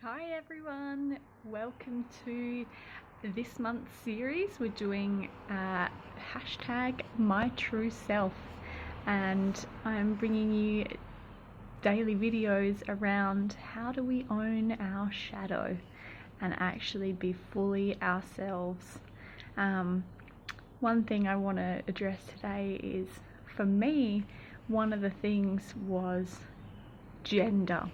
Hi everyone, welcome to this month's series. We're doing hashtag my true self, and I'm bringing you daily videos around how do we own our shadow and actually be fully ourselves. One thing I want to address today is, for me, one of the things was gender.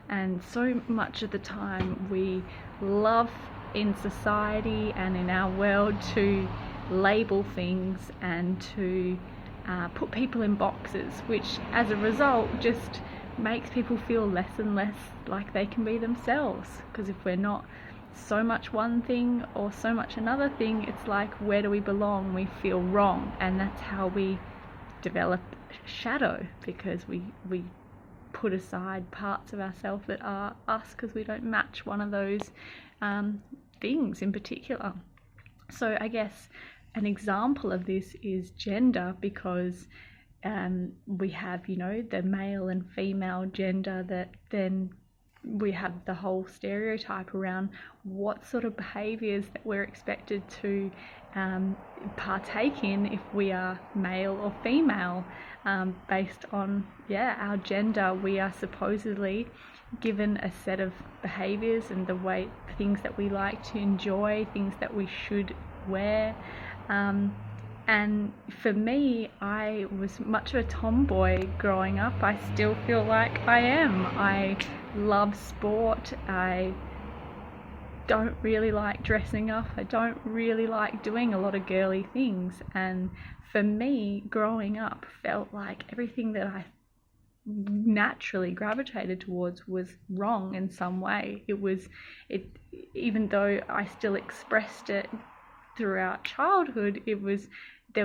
And so much of the time we love in society and in our world to label things and to put people in boxes, which as a result just makes people feel less and less like they can be themselves. Because if we're not so much one thing or so much another thing, it's like, where do we belong? We feel wrong, and that's how we develop shadow, because we put aside parts of ourselves that are us because we don't match one of those things in particular. So I guess an example of this is gender, because we have, the male and female gender, that then we have the whole stereotype around what sort of behaviours that we're expected to partake in if we are male or female, based on our gender. We are supposedly given a set of behaviours and the way things that we like to enjoy, things that we should wear. And for me, I was much of a tomboy growing up. I still feel like I am. I love sport. I don't really like dressing up. I don't really like doing a lot of girly things. And for me, growing up felt like everything that I naturally gravitated towards was wrong in some way. Even though I still expressed it throughout childhood, there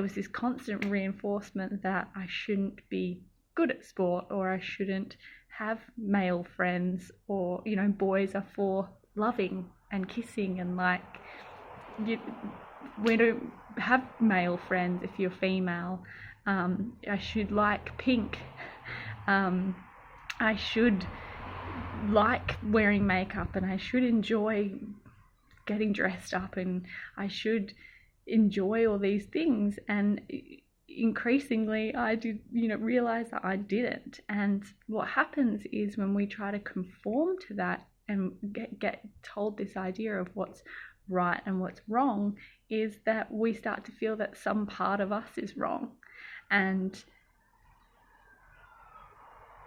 was this constant reinforcement that I shouldn't be good at sport, or I shouldn't have male friends, or boys are for loving and kissing, and we don't have male friends if you're female. I should like pink. I should like wearing makeup, and I should enjoy getting dressed up, and I should enjoy all these things. And increasingly I did realize that I didn't. And what happens is, when we try to conform to that and get told this idea of what's right and what's wrong, is that we start to feel that some part of us is wrong, and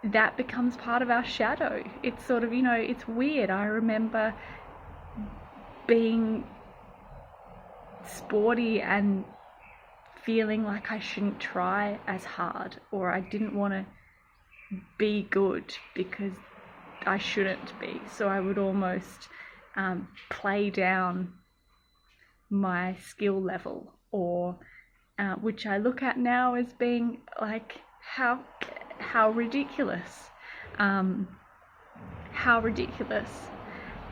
that becomes part of our shadow. It's sort of, it's weird. I remember being sporty and feeling like I shouldn't try as hard, or I didn't want to be good because I shouldn't be. So I would almost play down my skill level, or which I look at now as being like, how ridiculous. How ridiculous.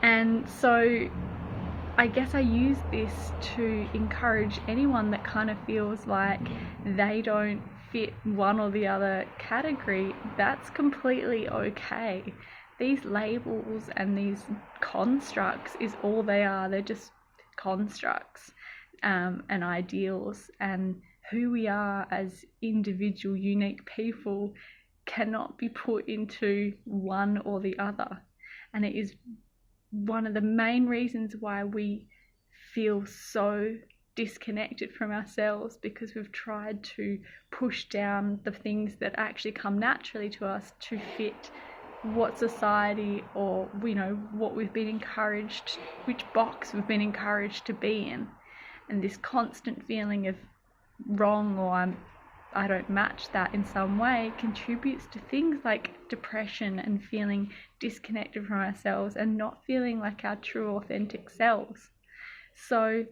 And so I guess I use this to encourage anyone that kind of feels like they don't fit one or the other category. That's completely okay. These labels and these constructs is all they are. They're just constructs and ideals, and who we are as individual, unique people cannot be put into one or the other. And it is one of the main reasons why we feel so disconnected from ourselves, because we've tried to push down the things that actually come naturally to us to fit what society, or what we've been encouraged, which box we've been encouraged to be in. And this constant feeling of wrong, or I don't match that in some way, contributes to things like depression and feeling disconnected from ourselves and not feeling like our true authentic selves. So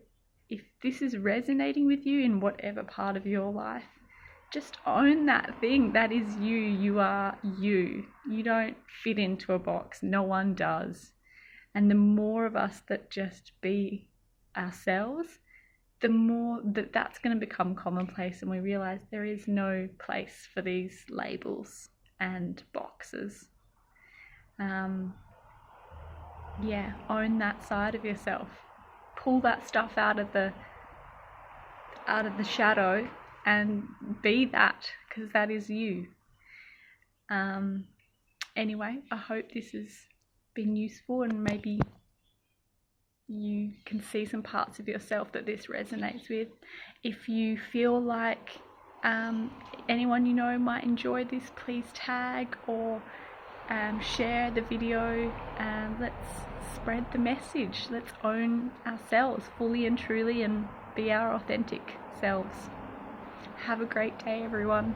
if this is resonating with you in whatever part of your life, just own that thing. That is you. You are you. You don't fit into a box. No one does. And the more of us that just be ourselves, the more that's going to become commonplace, and we realize there is no place for these labels and boxes. yeah, own that side of yourself. Pull that stuff out of the shadow and be that, because that is you. Anyway, I hope this has been useful, and maybe you can see some parts of yourself that this resonates with. If you feel like anyone you know might enjoy this, please tag or share the video. Let's spread the message. Let's own ourselves fully and truly and be our authentic selves. Have a great day, everyone.